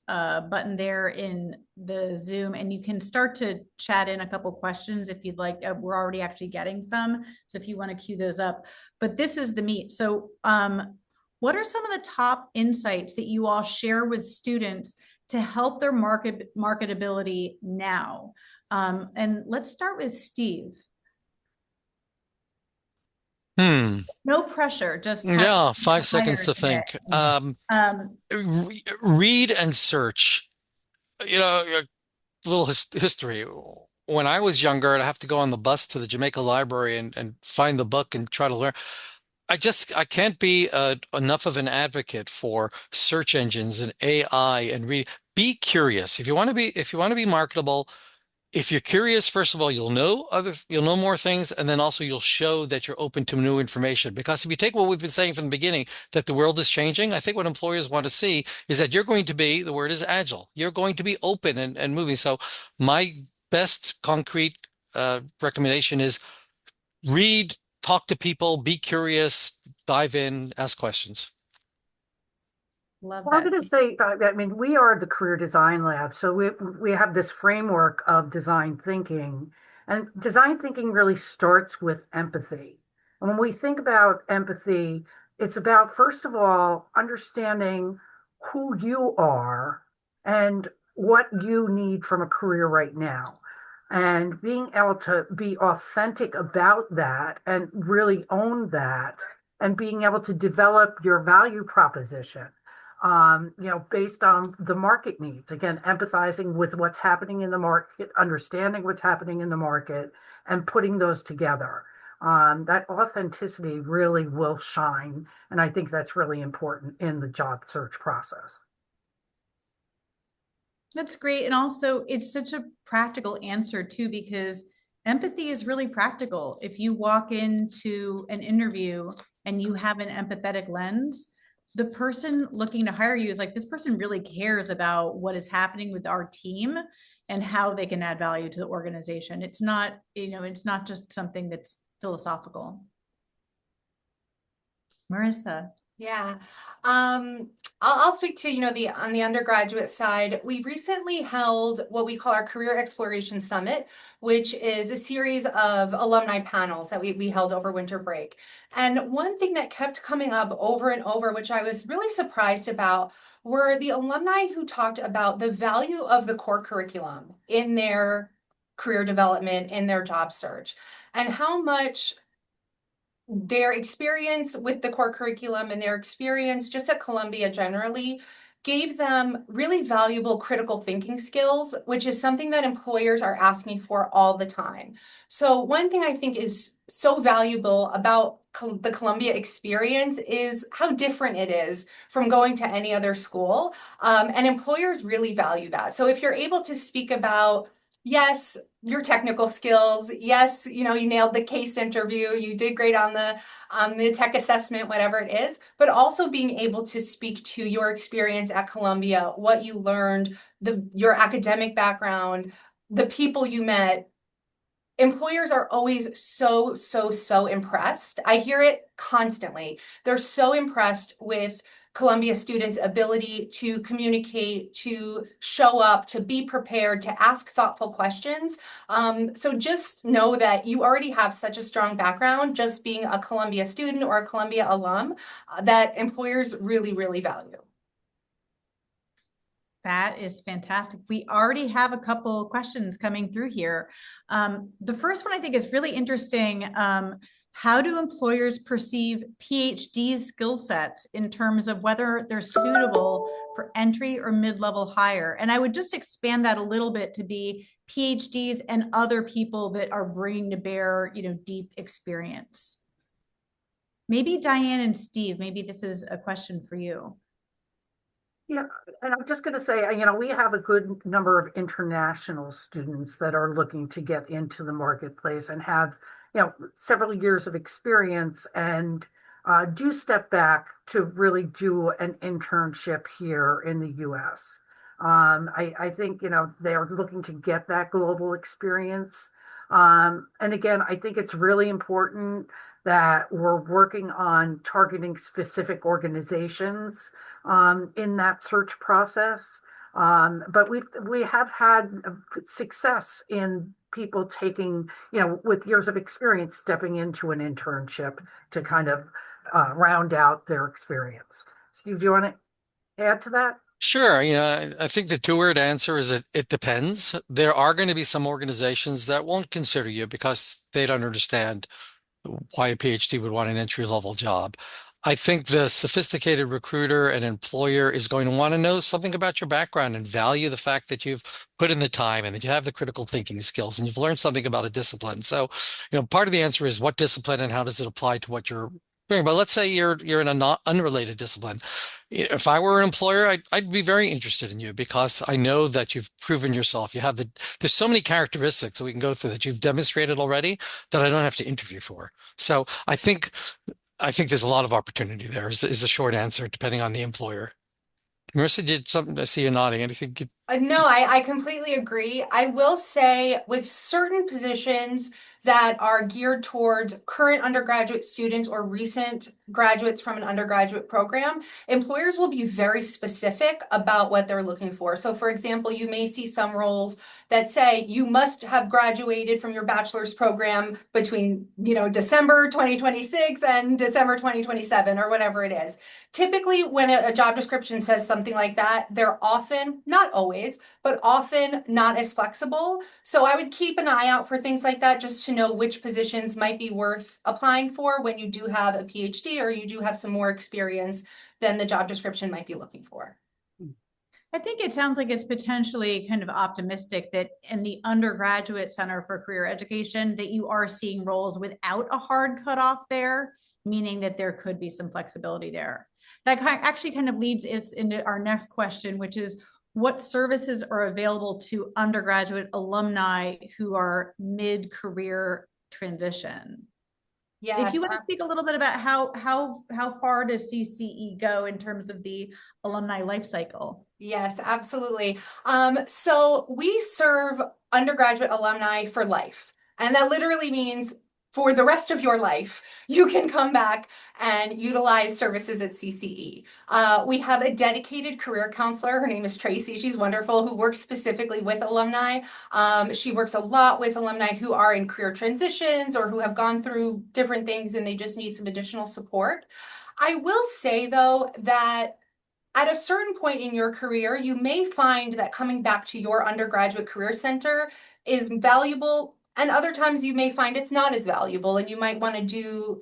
button there in the Zoom, and you can start to chat in a couple questions if you'd like. We're already actually getting some, so if you want to queue those up. But this is the meat. So what are some of the top insights that you all share with students to help their marketability now? And let's start with Steve. No pressure, just Yeah, 5 seconds to think. Read and search. You know, a little history. When I was younger, I'd have to go on the bus to the Jamaica Library and find the book and try to learn. I can't be enough of an advocate for search engines and AI and read. Be curious. If you want to be marketable, if you're curious, first of all, you'll know more things, and then also you'll show that you're open to new information. Because if you take what we've been saying from the beginning, that the world is changing, I think what employers want to see is that you're going to be, the word is agile. You're going to be open and moving. So my best concrete recommendation is read, talk to people, be curious, dive in, ask questions. Love Well, I'm that. going to say, I mean, we are the Career Design Lab, so we have this framework of design thinking, and design thinking really starts with empathy. And when we think about empathy, it's about, first of all, understanding who you are and what you need from a career right now, and being able to be authentic about that and really own that, and being able to develop your value proposition based on the market needs. Again, empathizing with what's happening in the market, understanding what's happening in the market, and putting those together. That authenticity really will shine. And I think that's really important in the job search process. That's great. And also, it's such a practical answer too, because empathy is really practical. If you walk into an interview and you have an empathetic lens, the person looking to hire you is like, this person really cares about what is happening with our team and how they can add value to the organization. It's not, it's not just something that's philosophical. Marissa. Yeah. I'll speak to, on the undergraduate side, we recently held what we call our Career Exploration Summit, which is a series of alumni panels that we held over winter break. And one thing that kept coming up over and over, which I was really surprised about, were the alumni who talked about the value of the core curriculum in their career development, in their job search, and how much their experience with the core curriculum and their experience just at Columbia generally gave them really valuable critical thinking skills, which is something that employers are asking for all the time. So one thing I think is so valuable about the Columbia experience is how different it is from going to any other school. And employers really value that. So if you're able to speak about, yes, your technical skills, yes, you nailed the case interview, you did great on the tech assessment, whatever it is, but also being able to speak to your experience at Columbia, what you learned, your academic background, the people you met. Employers are always so impressed. I hear it constantly. They're so impressed with Columbia students' ability to communicate, to show up, to be prepared, to ask thoughtful questions. So just know that you already have such a strong background, just being a Columbia student or a Columbia alum, that employers really, really value. That is fantastic. We already have a couple questions coming through here. The first one I think is really interesting. How do employers perceive PhD skill sets in terms of whether they're suitable for entry or mid-level hire? And I would just expand that a little bit to be PhDs and other people that are bringing to bear, deep experience. Maybe Diane and Steve, maybe this is a question for you. Yeah, and I'm just going to say, we have a good number of international students that are looking to get into the marketplace and have, several years of experience and do step back to really do an internship here in the US. I think, they are looking to get that global experience. And again, I think it's really important that we're working on targeting specific organizations in that search process. But we have had success in people taking, with years of experience, stepping into an internship to kind of round out their experience. Steve, do you want to add to that? Sure. I think the two-word answer is it depends. There are going to be some organizations that won't consider you because they don't understand why a PhD would want an entry-level job. I think the sophisticated recruiter and employer is going to want to know something about your background and value the fact that you've put in the time and that you have the critical thinking skills and you've learned something about a discipline. So, part of the answer is what discipline and how does it apply to what you're doing. But let's say you're in a not unrelated discipline. If I were an employer, I'd be very interested in you because I know that you've proven yourself. There's so many characteristics that we can go through that you've demonstrated already that I don't have to interview for. So I think there's a lot of opportunity there is the short answer, depending on the employer. Marissa did something. I see you nodding. Anything? No, I completely agree. I will say with certain positions that are geared towards current undergraduate students or recent graduates from an undergraduate program, employers will be very specific about what they're looking for. So for example, you may see some roles that say you must have graduated from your bachelor's program between, December 2026 and December 2027 or whatever it is. Typically, when a job description says something like that, they're often, not always, but often not as flexible. So I would keep an eye out for things like that just to know which positions might be worth applying for when you do have a PhD or you do have some more experience than the job description might be looking for. I think it sounds like it's potentially kind of optimistic that in the undergraduate center for career education that you are seeing roles without a hard cutoff there, meaning that there could be some flexibility there. That actually kind of leads us into our next question, which is what services are available to undergraduate alumni who are mid-career transition? Yes. If you want to speak a little bit about how far does CCE go in terms of the alumni life cycle? Yes, absolutely. So we serve undergraduate alumni for life. And that literally means for the rest of your life, you can come back and utilize services at CCE. We have a dedicated career counselor. Her name is Tracy. She's wonderful, who works specifically with alumni. She works a lot with alumni who are in career transitions or who have gone through different things and they just need some additional support. I will say, though, that at a certain point in your career, you may find that coming back to your undergraduate career center is valuable, and other times you may find it's not as valuable, and you might want to do,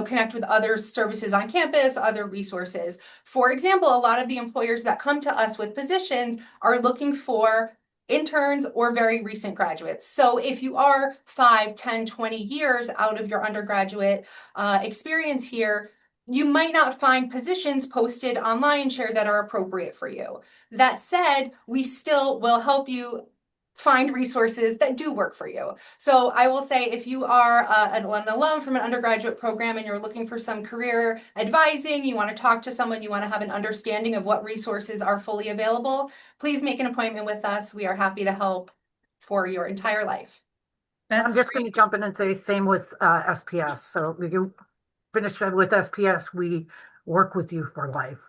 connect with other services on campus, other resources. For example, a lot of the employers that come to us with positions are looking for interns or very recent graduates. So if you are 5, 10, 20 years out of your undergraduate experience here, you might not find positions posted online share that are appropriate for you. That said, we still will help you find resources that do work for you. So I will say if you are an alum from an undergraduate program and you're looking for some career advising, you want to talk to someone, you want to have an understanding of what resources are fully available, please make an appointment with us. We are happy to help for your entire life. I'm just going to jump in and say same with SPS. So you finish with SPS, we work with you for life.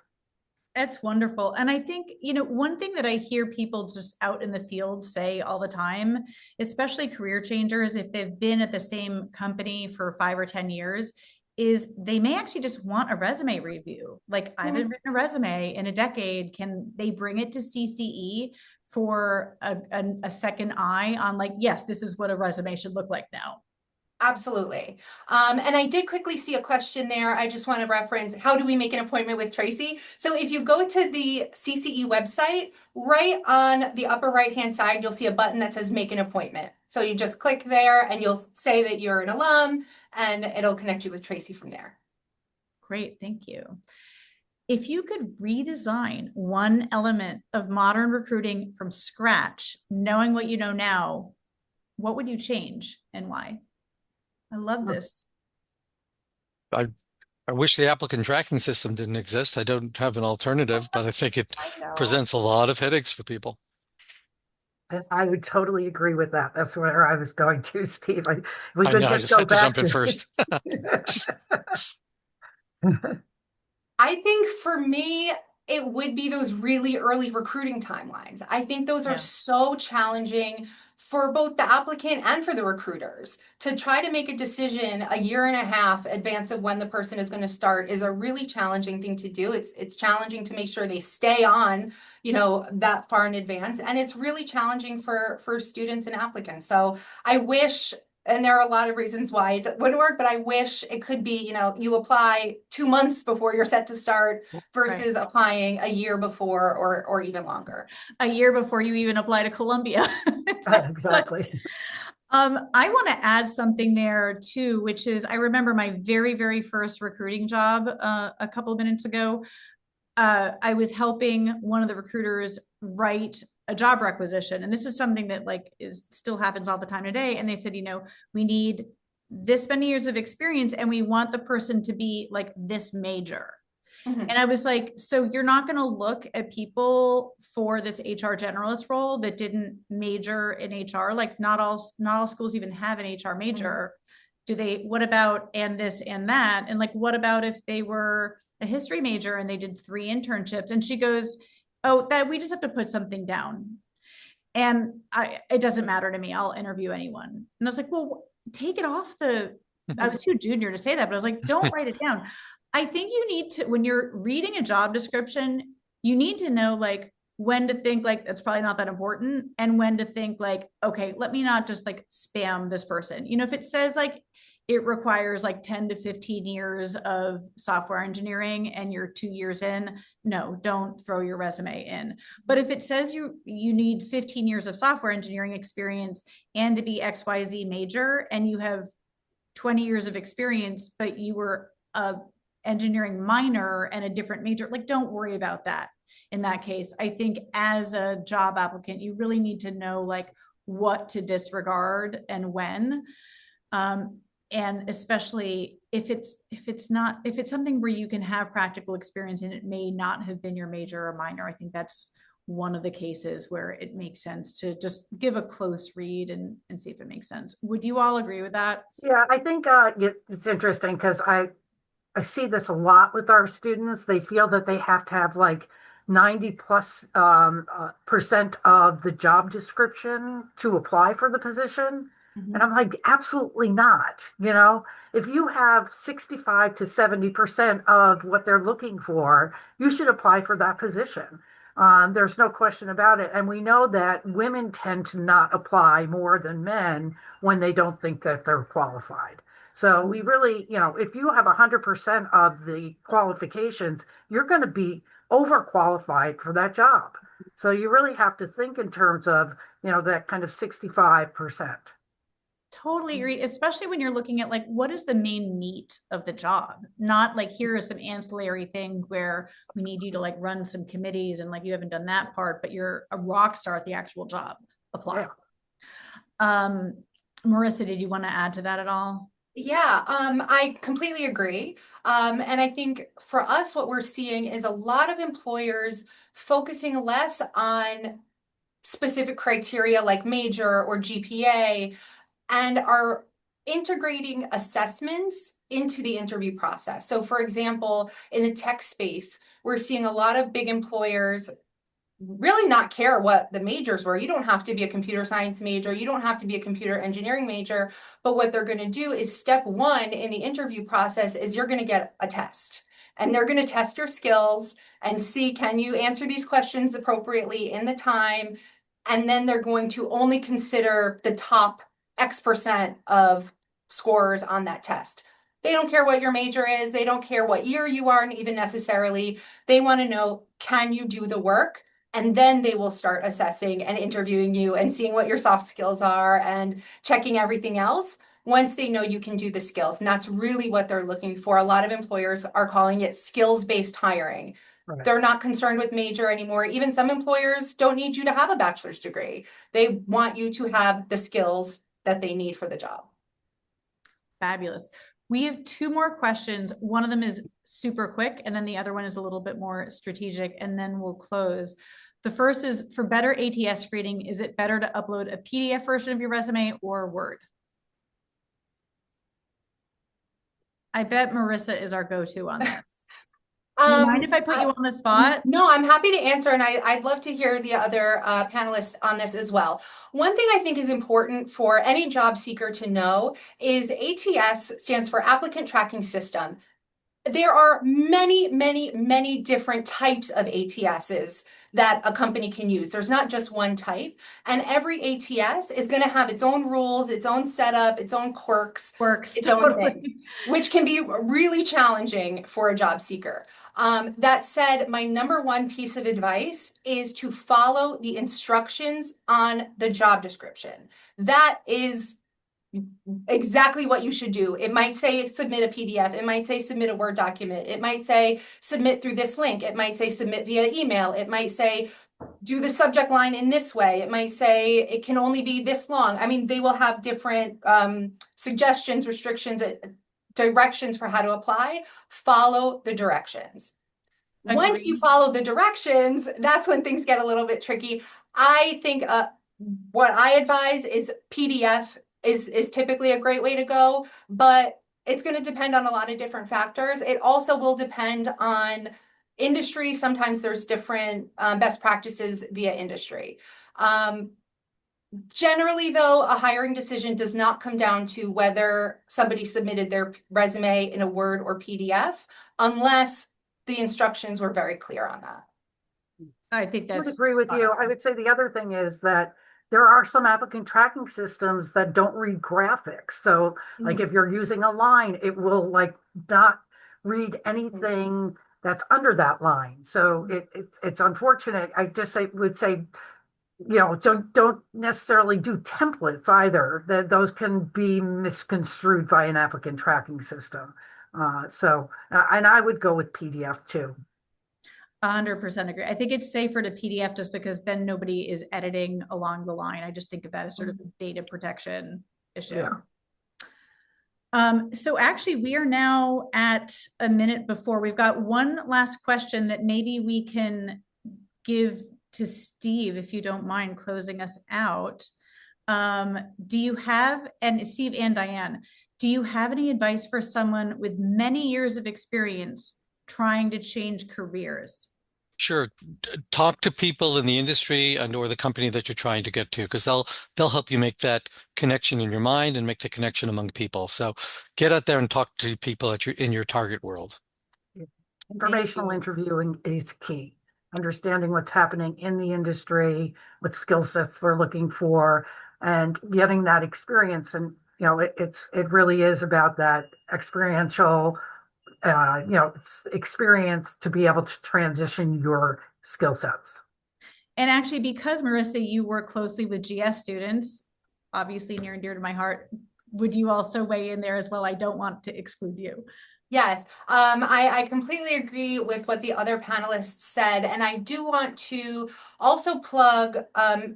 That's wonderful. And I think, one thing that I hear people just out in the field say all the time, especially career changers, if they've been at the same company for 5 or 10 years, is they may actually just want a resume review. Like, I haven't written a resume in a decade. Can they bring it to CCE for a second eye on, like, yes, this is what a resume should look like now? Absolutely. And I did quickly see a question there. I just want to reference, how do we make an appointment with Tracy? So if you go to the CCE website, right on the upper right-hand side, you'll see a button that says make an appointment. So you just click there and you'll say that you're an alum and it'll connect you with Tracy from there. Great, thank you. If you could redesign one element of modern recruiting from scratch, knowing what you know now, what would you change and why? I love this. I wish the applicant tracking system didn't exist. I don't have an alternative, but I think it presents a lot of headaches for people. And I would totally agree with that. That's where I was going to, Steve. We I could know, I just just go had to back jump in first. I think for me, it would be those really early recruiting timelines. I think those are so challenging for both the applicant and for the recruiters. To try to make a decision a year and a half advance of when the person is going to start is a really challenging thing to do. It's challenging to make sure they stay on, that far in advance. And it's really challenging for students and applicants. So I wish, and there are a lot of reasons why it wouldn't work, but I wish it could be, you apply 2 months before you're set to start versus applying a year before or even longer. A year before you even apply to Columbia. Exactly. I want to add something there too, which is, I remember my very, very first recruiting job a couple of minutes ago. I was helping one of the recruiters write a job requisition. And this is something that still happens all the time today. And they said, we need this many years of experience and we want the person to be like this major. Mhm. And I was like, so you're not going to look at people for this HR generalist role that didn't major in HR? Like, not all schools even have an HR major. Do they, what about, and this and that? And like, what about if they were a history major and they did 3 internships? And she goes, oh, that we just have to put something down. And it doesn't matter to me. I'll interview anyone. And I was like, well, take it off I was too junior to say that, but I was like, don't write it down. I think you need to, when you're reading a job description, you need to know like when to think like that's probably not that important, and when to think like, okay, let me not just like spam this person. If it says like it requires like 10 to 15 years of software engineering and you're 2 years in, no, don't throw your resume in. But if it says you need 15 years of software engineering experience and to be XYZ major, and you have 20 years of experience, but you were a engineering minor and a different major, like, don't worry about that. In that case, I think as a job applicant, you really need to know like what to disregard and when. And especially if it's something where you can have practical experience and it may not have been your major or minor, I think that's one of the cases where it makes sense to just give a close read and see if it makes sense. Would you all agree with that? Yeah, I think it's interesting because I see this a lot with our students. They feel that they have to have like 90 plus percent of the job description to apply for the position. Mhm. And I'm like, absolutely not. If you have 65 to 70% of what they're looking for, you should apply for that position. There's no question about it. And we know that women tend to not apply more than men when they don't think that they're qualified. So we really, if you have 100% of the qualifications, you're going to be overqualified for that job. So you really have to think in terms of, that kind of 65%. Totally agree, especially when you're looking at like, what is the main meat of the job? Not like, here is some ancillary thing where we need you to like run some committees and like you haven't done that part, but you're a rock star at the actual job. Apply. Yeah. Marissa, did you want to add to that at all? Yeah, I completely agree. And I think for us, what we're seeing is a lot of employers focusing less on specific criteria like major or GPA, and are integrating assessments into the interview process. So for example, in the tech space, we're seeing a lot of big employers really not care what the majors were. You don't have to be a computer science major. You don't have to be a computer engineering major. But what they're going to do is step one in the interview process is you're going to get a test. And they're going to test your skills and see, can you answer these questions appropriately in the time? And then they're going to only consider the top X% of scores on that test. They don't care what your major is. They don't care what year you are, and even necessarily. They want to know, can you do the work? And then they will start assessing and interviewing you and seeing what your soft skills are and checking everything else once they know you can do the skills. And that's really what they're looking for. A lot of employers are calling it skills-based hiring. Right. They're not concerned with major anymore. Even some employers don't need you to have a bachelor's degree. They want you to have the skills that they need for the job. Fabulous. We have two more questions. One of them is super quick, and then the other one is a little bit more strategic, and then we'll close. The first is, for better ATS screening, is it better to upload a PDF version of your resume or Word? I bet Marissa is our go-to on this. Do you mind if I put you on the spot? No, I'm happy to answer, and I'd love to hear the other panelists on this as well. One thing I think is important for any job seeker to know is ATS stands for Applicant Tracking System. There are many, many, many different types of ATSs that a company can use. There's not just one type, and every ATS is going to have its own rules, its own setup, its own quirks, its own thing, which can be really challenging for a job seeker. That said, my number one piece of advice is to follow the instructions on the job description. That is exactly what you should do. It might say submit a PDF. It might say submit a Word document. It might say submit through this link. It might say submit via email. It might say do the subject line in this way. It might say it can only be this long. I mean, they will have different suggestions, restrictions, directions for how to apply. Follow the directions. Agreed. Once you follow the directions, that's when things get a little bit tricky. I think what I advise is PDF is typically a great way to go, but it's going to depend on a lot of different factors. It also will depend on industry. Sometimes there's different best practices via industry. Generally, though, a hiring decision does not come down to whether somebody submitted their resume in a Word or PDF, unless the instructions were very clear on that. I think I would that's agree with you. I would say the other thing is that there are some applicant tracking systems that don't read graphics. So like if you're using a line, it will like not read anything that's under that line. So it's unfortunate. I just would say, you know, don't necessarily do templates either. That those can be misconstrued by an applicant tracking system. And I would go with PDF too. 100% agree. I think it's safer to PDF just because then nobody is editing along the line. I just think of that as sort of a data protection issue. Yeah. So actually we are now at a minute before. We've got one last question that maybe we can give to Steve, if you don't mind closing us out. Do you have, and Steve and Diane, do you have any advice for someone with many years of experience trying to change careers? Sure. Talk to people in the industry and or the company that you're trying to get to, because they'll help you make that connection in your mind and make the connection among people. So get out there and talk to people in your target world. Informational interviewing is key. Understanding what's happening in the industry, what skill sets they're looking for, and getting that experience. And you know, it really is about that experiential experience to be able to transition your skill sets. And actually, because Marissa, you work closely with GS students, obviously near and dear to my heart, would you also weigh in there as well? I don't want to exclude you. Yes, I completely agree with what the other panelists said, and I do want to also plug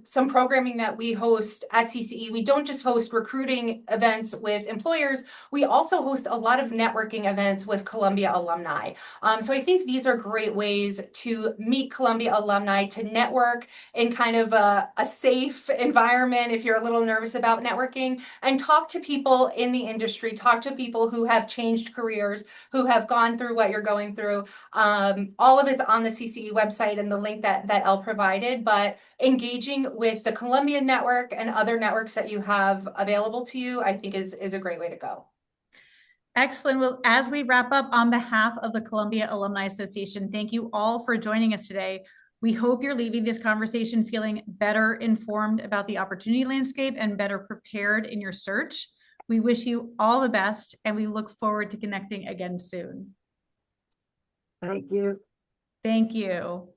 some programming that we host at CCE. We don't just host recruiting events with employers, we also host a lot of networking events with Columbia alumni. So I think these are great ways to meet Columbia alumni, to network in kind of a safe environment if you're a little nervous about networking, and talk to people in the industry, talk to people who have changed careers, who have gone through what you're going through. All of it's on the CCE website and the link that Elle provided, but engaging with the Columbia network and other networks that you have available to you, I think is a great way to go. Excellent. Well, as we wrap up, on behalf of the Columbia Alumni Association, thank you all for joining us today. We hope you're leaving this conversation feeling better informed about the opportunity landscape and better prepared in your search. We wish you all the best, and we look forward to connecting again soon. Thank you. Thank you.